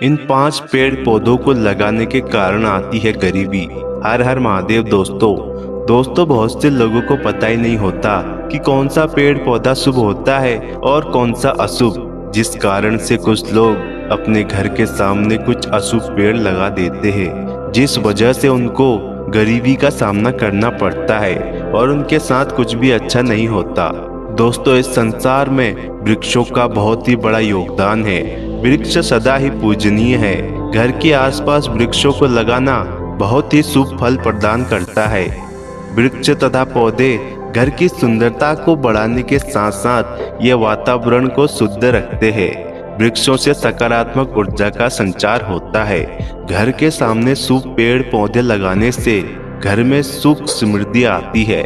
इन 5 पेड़ पौधों को लगाने के कारण आती है गरीबी। हर हर महादेव दोस्तों बहुत से लोगों को पता ही नहीं होता कि कौन सा पेड़ पौधा शुभ होता है और कौन सा अशुभ, जिस कारण से कुछ लोग अपने घर के सामने कुछ अशुभ पेड़ लगा देते हैं, जिस वजह से उनको गरीबी का सामना करना पड़ता है और उनके साथ कुछ भी अच्छा नहीं होता। दोस्तों, इस संसार में वृक्षों का बहुत ही बड़ा योगदान है। वृक्ष सदा ही पूजनीय है। घर के आसपास वृक्षों को लगाना बहुत ही शुभ फल प्रदान करता है। वृक्ष तथा पौधे घर की सुंदरता को बढ़ाने के साथ साथ ये वातावरण को शुद्ध रखते हैं। वृक्षों से सकारात्मक ऊर्जा का संचार होता है। घर के सामने शुभ पेड़ पौधे लगाने से घर में सुख समृद्धि आती है।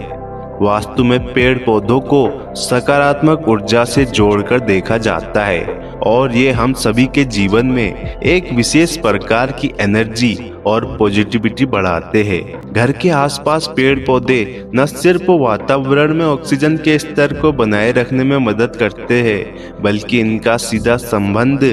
वास्तु में पेड़ पौधों को सकारात्मक ऊर्जा से जोड़कर देखा जाता है और ये हम सभी के जीवन में एक विशेष प्रकार की एनर्जी और पॉजिटिविटी बढ़ाते हैं। घर के आसपास पेड़ पौधे न सिर्फ वातावरण में ऑक्सीजन के स्तर को बनाए रखने में मदद करते हैं, बल्कि इनका सीधा संबंध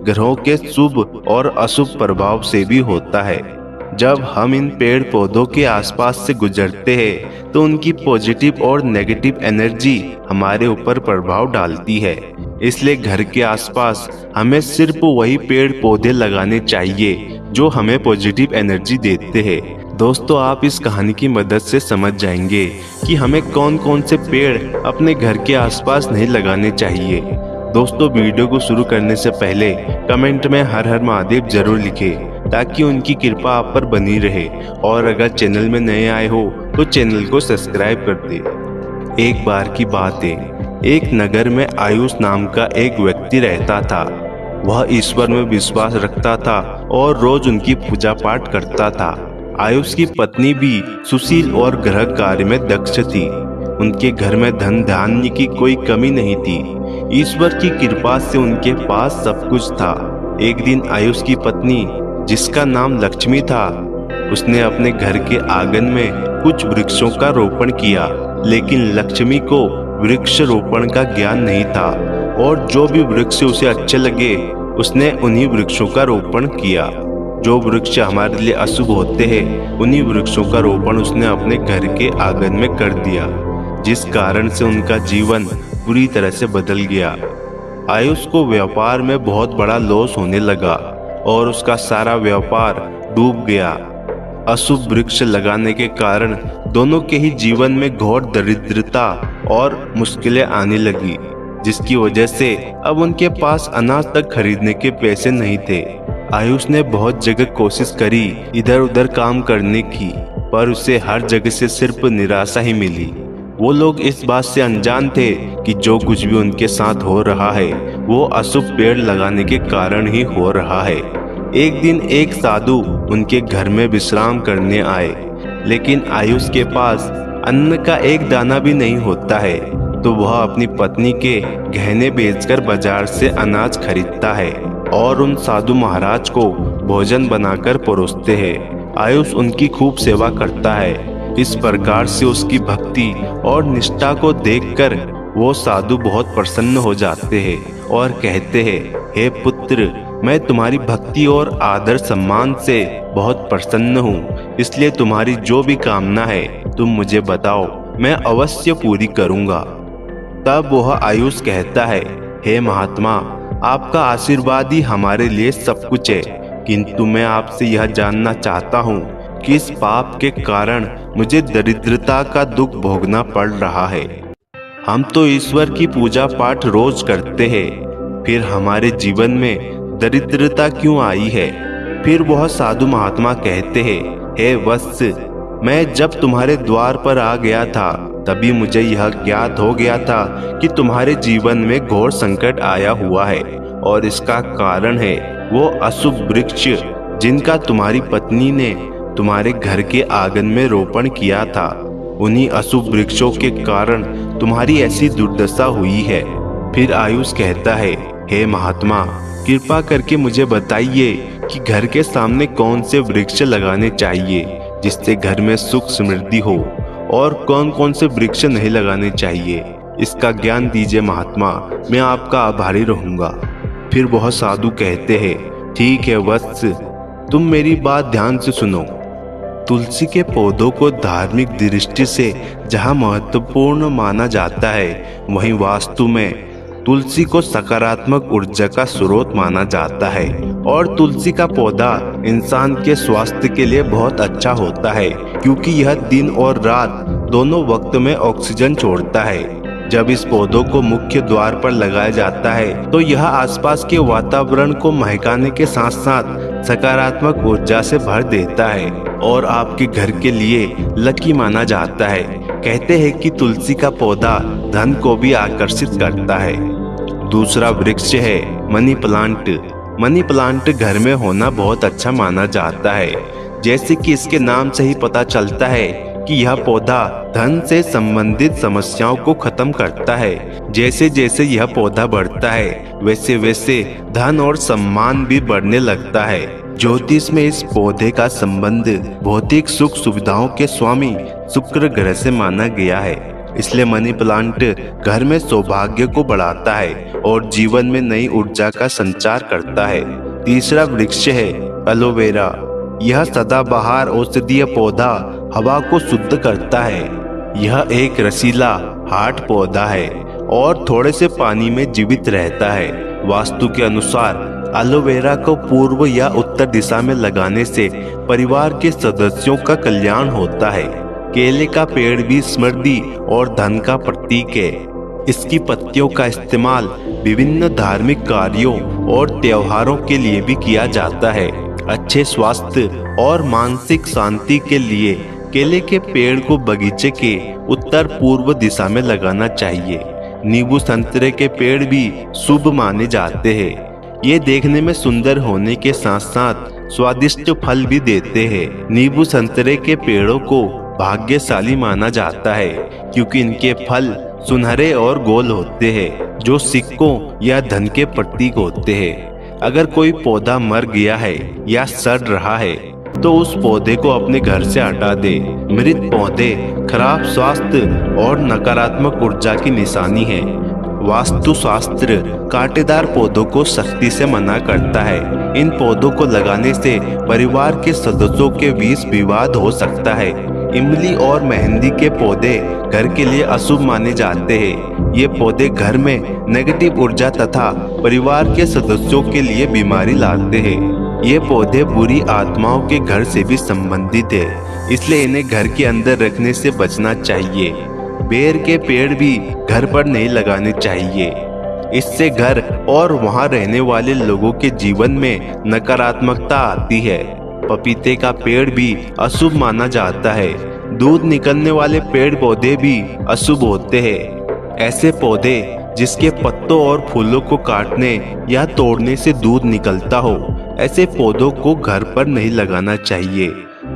ग्रहों के शुभ और अशुभ प्रभाव से भी होता है। जब हम इन पेड़ पौधों के आसपास से गुजरते हैं तो उनकी पॉजिटिव और नेगेटिव एनर्जी हमारे ऊपर प्रभाव डालती है। इसलिए घर के आसपास हमें सिर्फ वही पेड़ पौधे लगाने चाहिए जो हमें पॉजिटिव एनर्जी देते हैं। दोस्तों, आप इस कहानी की मदद से समझ जाएंगे कि हमें कौन कौन से पेड़ अपने घर के आसपास नहीं लगाने चाहिए। दोस्तों, वीडियो को शुरू करने से पहले कमेंट में हर हर महादेव जरूर लिखें ताकि उनकी कृपा आप पर बनी रहे, और अगर चैनल में नए आए हो तो चैनल को सब्सक्राइब कर दे। एक बार की बात है, एक नगर में आयुष नाम का एक व्यक्ति रहता था। वह ईश्वर में विश्वास रखता था और रोज उनकी पूजा पाठ करता था। आयुष की पत्नी भी सुशील और गृह कार्य में दक्ष थी। उनके घर में धन धान्य की कोई कमी नहीं थी। ईश्वर की कृपा से उनके पास सब कुछ था। एक दिन आयुष की पत्नी, जिसका नाम लक्ष्मी था, उसने अपने घर के आंगन में कुछ वृक्षों का रोपण किया, लेकिन लक्ष्मी को वृक्ष रोपण का ज्ञान नहीं था और जो भी वृक्ष उसे अच्छे लगे उसने उन्हीं वृक्षों का रोपण किया। जो वृक्ष हमारे लिए अशुभ होते हैं उन्हीं वृक्षों का रोपण उसने अपने घर के आंगन में कर दिया, जिस कारण से उनका जीवन पूरी तरह से बदल गया। आयुष को व्यापार में बहुत बड़ा लॉस होने लगा और उसका सारा व्यापार डूब गया। अशुभ वृक्ष लगाने के कारण दोनों के ही जीवन में घोर दरिद्रता और मुश्किलें आने लगी, जिसकी वजह से अब उनके पास अनाज तक खरीदने के पैसे नहीं थे। आयुष ने बहुत जगह कोशिश करी इधर उधर काम करने की, पर उसे हर जगह से सिर्फ निराशा ही मिली। वो लोग इस बात से अनजान थे कि जो कुछ भी उनके साथ हो रहा है वो अशुभ पेड़ लगाने के कारण ही हो रहा है। एक दिन एक साधु उनके घर में विश्राम करने आए, लेकिन आयुष के पास अन्न का एक दाना भी नहीं होता है, तो वह अपनी पत्नी के गहने बेचकर बाजार से अनाज खरीदता है और उन साधु महाराज को भोजन बनाकर परोसते हैं। आयुष उनकी खूब सेवा करता है। इस प्रकार से उसकी भक्ति और निष्ठा को देखकर वो साधु बहुत प्रसन्न हो जाते हैं और कहते हैं, हे पुत्र, मैं तुम्हारी भक्ति और आदर सम्मान से बहुत प्रसन्न हूँ, इसलिए तुम्हारी जो भी कामना है तुम मुझे बताओ, मैं अवश्य पूरी करूँगा। तब वह आयुष कहता है, हे महात्मा, आपका आशीर्वाद ही हमारे लिए सब कुछ है, किंतु मैं आपसे यह जानना चाहता हूँ कि इस पाप के कारण मुझे दरिद्रता का दुख भोगना पड़ रहा है। हम तो ईश्वर की पूजा पाठ रोज करते हैं, फिर हमारे जीवन में दरिद्रता क्यों आई है? फिर वह साधु महात्मा कहते हैं, हे वत्स, मैं जब तुम्हारे द्वार पर आ गया था तभी मुझे यह ज्ञात हो गया था कि तुम्हारे जीवन में घोर संकट आया हुआ है और इसका कारण है वो अशुभ वृक्ष जिनका तुम्हारी पत्नी ने तुम्हारे घर के आंगन में रोपण किया था। उन्हीं अशुभ वृक्षों के कारण तुम्हारी ऐसी दुर्दशा हुई है। फिर आयुष कहता है, हे महात्मा, कृपा करके मुझे बताइए कि घर के सामने कौन से वृक्ष लगाने चाहिए जिससे घर में सुख समृद्धि हो, और कौन कौन से वृक्ष नहीं लगाने चाहिए। इसका ज्ञान दीजिए महात्मा, मैं आपका आभारी रहूंगा। फिर वह साधु कहते हैं, ठीक है वत्स, तुम मेरी बात ध्यान से सुनो। तुलसी के पौधों को धार्मिक दृष्टि से जहाँ महत्वपूर्ण माना जाता है, वहीं वास्तु में तुलसी को सकारात्मक ऊर्जा का स्रोत माना जाता है। और तुलसी का पौधा इंसान के स्वास्थ्य के लिए बहुत अच्छा होता है, क्योंकि यह दिन और रात दोनों वक्त में ऑक्सीजन छोड़ता है। जब इस पौधों को मुख्य द्वार पर लगाया जाता है तो यह आसपास के वातावरण को महकाने के साथ साथ सकारात्मक ऊर्जा से भर देता है और आपके घर के लिए लकी माना जाता है। कहते हैं कि तुलसी का पौधा धन को भी आकर्षित करता है। दूसरा वृक्ष है मनी प्लांट। मनी प्लांट घर में होना बहुत अच्छा माना जाता है। जैसे कि इसके नाम से ही पता चलता है कि यह पौधा धन से संबंधित समस्याओं को खत्म करता है। जैसे जैसे यह पौधा बढ़ता है वैसे वैसे धन और सम्मान भी बढ़ने लगता है। ज्योतिष में इस पौधे का संबंध भौतिक सुख सुविधाओं के स्वामी शुक्र ग्रह से माना गया है। इसलिए मनी प्लांट घर में सौभाग्य को बढ़ाता है और जीवन में नई ऊर्जा का संचार करता है। तीसरा वृक्ष है एलोवेरा। यह सदाबहार औषधीय पौधा हवा को शुद्ध करता है। यह एक रसीला हार्ड पौधा है और थोड़े से पानी में जीवित रहता है। वास्तु के अनुसार एलोवेरा को पूर्व या उत्तर दिशा में लगाने से परिवार के सदस्यों का कल्याण होता है। केले का पेड़ भी समृद्धि और धन का प्रतीक है। इसकी पत्तियों का इस्तेमाल विभिन्न धार्मिक कार्यों और त्योहारों के लिए भी किया जाता है। अच्छे स्वास्थ्य और मानसिक शांति के लिए केले के पेड़ को बगीचे के उत्तर पूर्व दिशा में लगाना चाहिए। नींबू संतरे के पेड़ भी शुभ माने जाते हैं। ये देखने में सुंदर होने के साथ साथ स्वादिष्ट फल भी देते हैं। नींबू संतरे के पेड़ों को भाग्यशाली माना जाता है, क्योंकि इनके फल सुनहरे और गोल होते हैं, जो सिक्कों या धन के प्रतीक होते हैं। अगर कोई पौधा मर गया है या सड़ रहा है तो उस पौधे को अपने घर से हटा दे। मृत पौधे खराब स्वास्थ्य और नकारात्मक ऊर्जा की निशानी है। वास्तु शास्त्र कांटेदार पौधों को सख्ती से मना करता है। इन पौधों को लगाने से परिवार के सदस्यों के बीच विवाद हो सकता है। इमली और मेहंदी के पौधे घर के लिए अशुभ माने जाते हैं। ये पौधे घर में नेगेटिव ऊर्जा तथा परिवार के सदस्यों के लिए बीमारी लाते हैं। ये पौधे बुरी आत्माओं के घर से भी संबंधित है, इसलिए इन्हें घर के अंदर रखने से बचना चाहिए। बेर के पेड़ भी घर पर नहीं लगाने चाहिए। इससे घर और वहां रहने वाले लोगों के जीवन में नकारात्मकता आती है। पपीते का पेड़ भी अशुभ माना जाता है। दूध निकलने वाले पेड़ पौधे भी अशुभ होते हैं। ऐसे पौधे जिसके पत्तों और फूलों को काटने या तोड़ने से दूध निकलता हो, ऐसे पौधों को घर पर नहीं लगाना चाहिए।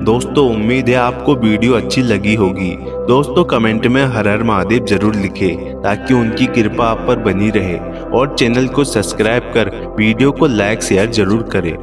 दोस्तों, उम्मीद है आपको वीडियो अच्छी लगी होगी। दोस्तों, कमेंट में हर हर महादेव जरूर लिखें ताकि उनकी कृपा आप पर बनी रहे, और चैनल को सब्सक्राइब कर वीडियो को लाइक शेयर जरूर करें।